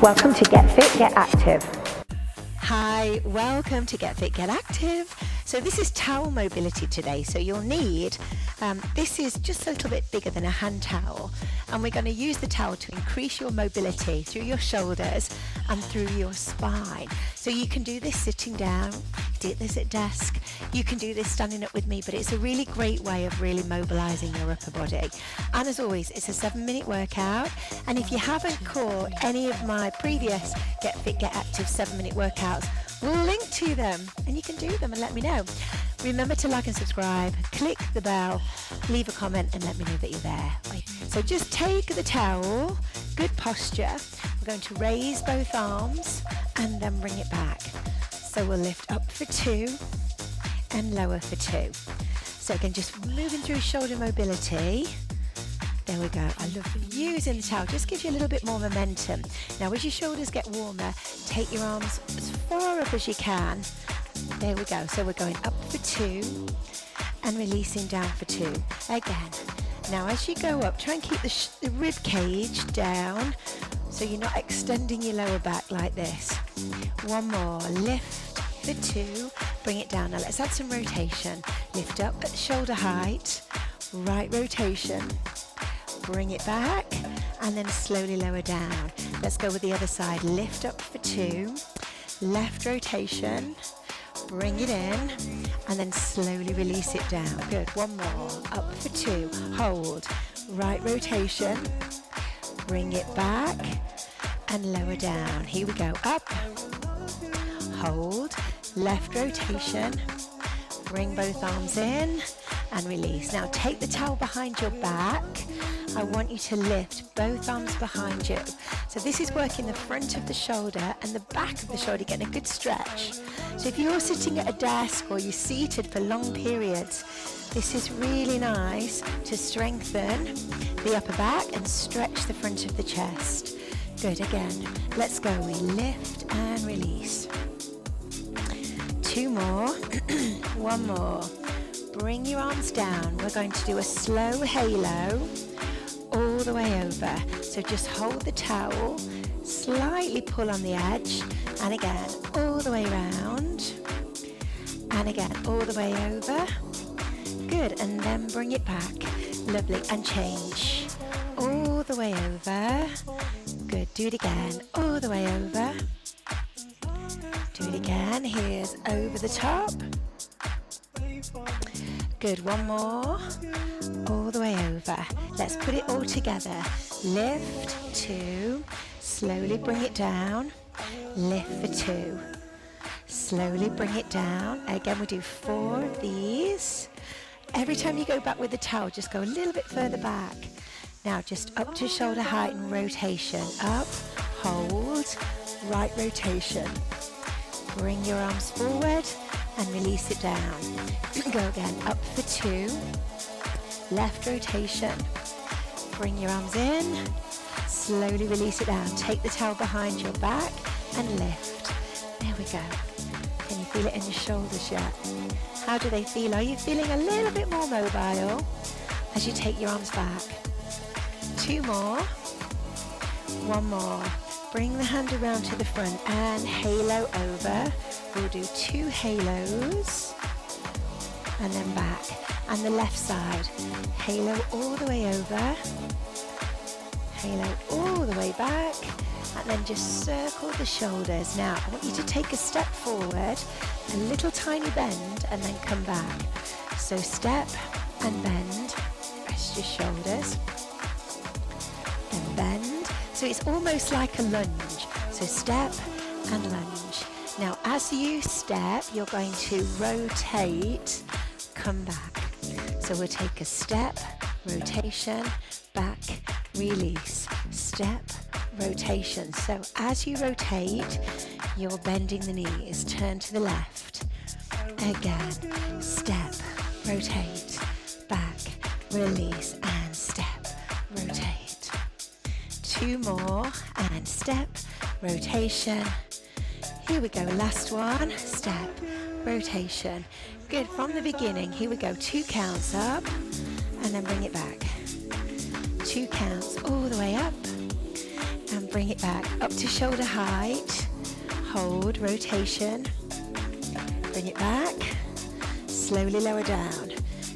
Welcome to Get Fit, Get Active. Hi, welcome to Get Fit, Get Active. So this is towel mobility today. So you'll need, this is just a little bit bigger than a hand towel. And we're going to use the towel to increase your mobility through your shoulders and through your spine. So you can do this sitting down, do this at desk. You can do this standing up with me, but it's a really great way of really mobilizing your upper body. And as always, it's a 7-minute workout. And if you haven't caught any of my previous Get Fit, Get Active 7-minute workouts, we'll link to them and you can do them and let me know. Remember to like and subscribe, click the bell, leave a comment and let me know that you're there. So just take the towel, good posture. We're going to raise both arms and then bring it back. So we'll lift up for 2 and lower for 2. So again, just moving through shoulder mobility. There we go. I love using the towel. Just gives you a little bit more momentum. Now as your shoulders get warmer, take your arms as far up as you can. There we go. So we're going up for 2 and releasing down for 2. Again. Now as you go up, try and keep the rib cage down so you're not extending your lower back like this. One more. Lift for 2. Bring it down. Now let's add some rotation. Lift up at shoulder height. Right rotation. Bring it back and then slowly lower down. Let's go with the other side. Lift up for 2. Left rotation. Bring it in and then slowly release it down. Good. One more. Up for 2. Hold. Right rotation. Bring it back and lower down. Here we go. Up. Hold. Left rotation. Bring both arms in and release. Now take the towel behind your back. I want you to lift both arms behind you. So this is working the front of the shoulder and the back of the shoulder, getting a good stretch. So if you're sitting at a desk or you're seated for long periods, this is really nice to strengthen the upper back and stretch the front of the chest. Good, again, let's go. We lift and release. 2 more, 1 more. Bring your arms down. We're going to do a slow halo all the way over. So just hold the towel, slightly pull on the edge, and again, all the way around, and again, all the way over. Good, and then bring it back. Lovely, and change. All the way over. Good, do it again, all the way over. Do it again, here's over the top. Good, 1 more, all the way over. Let's put it all together. Lift, 2, slowly bring it down. Lift for 2. Slowly bring it down. Again, we do 4 of these. Every time you go back with the towel, just go a little bit further back. Now just up to shoulder height and rotation. Up, hold, right rotation. Bring your arms forward and release it down. Go again, up for 2. Left rotation. Bring your arms in. Slowly release it down. Take the towel behind your back and lift. There we go. Can you feel it in your shoulders yet? How do they feel? Are you feeling a little bit more mobile as you take your arms back? 2 more. 1 more. Bring the hand around to the front and halo over. We'll do 2 halos and then back. And the left side. Halo all the way over. Halo all the way back. And then just circle the shoulders. Now, I want you to take a step forward, a little tiny bend, and then come back. So step and bend. Rest your shoulders. And bend. So it's almost like a lunge. So step and lunge. Now as you step, you're going to rotate, come back. So we'll take a step, rotation, back, release, step, rotation. So as you rotate, you're bending the knees. Turn to the left. Again, step, rotate, back, release, and step, rotate. 2 more, and step, rotation. Here we go, last one, step, rotation. Good, from the beginning, here we go, 2 counts up, and then bring it back. 2 counts all the way up, and bring it it back up to shoulder height. Hold, rotation. Bring it back. Slowly lower down.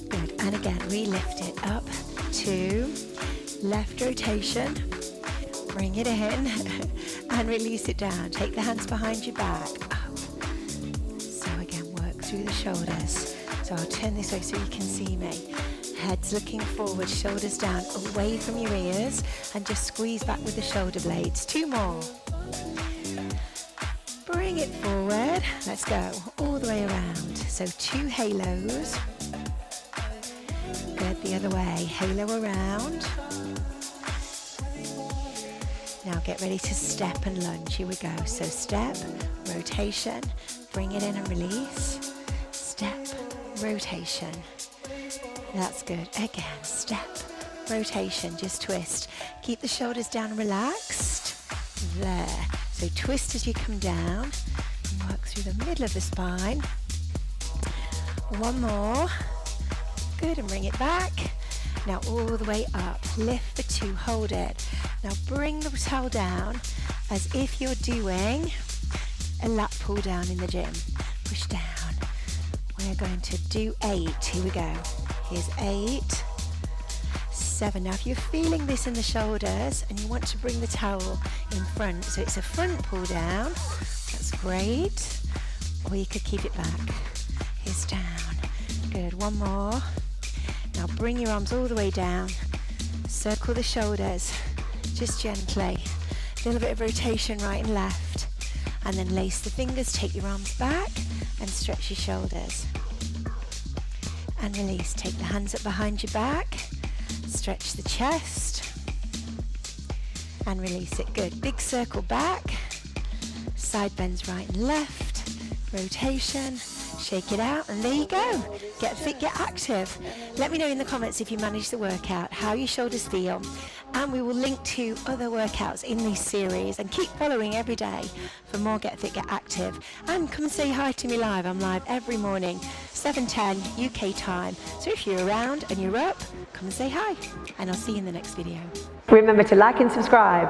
Good. And again, we lift it up to left rotation. Bring it in and release it down. Take the hands behind your back. Up. So again, work through the shoulders. So I'll turn this way so you can see me. Head's looking forward, shoulders down, away from your ears, and just squeeze back with the shoulder blades. 2 more. Bring it forward. Let's go all the way around. So 2 halos. Good, the other way. Halo around. Now get ready to step and lunge. Here we go. So step, rotation, bring it in and release. Step, rotation. That's good. Again, step, rotation, just twist. Keep the shoulders down, relaxed. There. So twist as you come down. Work through the middle of the spine. 1 more. Good, and bring it back. Now all the way up. Lift for 2, hold it. Now bring the towel down as if you're doing a lat pull down in the gym. Push down. We're going to do 8. Here we go. Here's 8, 7. Now if you're feeling this in the shoulders and you want to bring the towel in front, so it's a front pull down, that's great. Or you could keep it back. Here's down. Good, 1 more. Now bring your arms all the way down. Circle the shoulders, just gently. A little bit of rotation right and left. And then lace the fingers, take your arms back and stretch your shoulders. And release. Take the hands up behind your back. Stretch the chest. And release it. Good. Big circle back. Side bends right and left. Rotation. Shake it out. And there you go. Get fit, get active. Let me know in the comments if you managed the workout, how your shoulders feel. And we will link to other workouts in this series. And keep following every day for more Get Fit, Get Active. And come and say hi to me live. I'm live every morning, 7:10 UK time. So if you're around and you're up, come and say hi. And I'll see you in the next video. Remember to like and subscribe.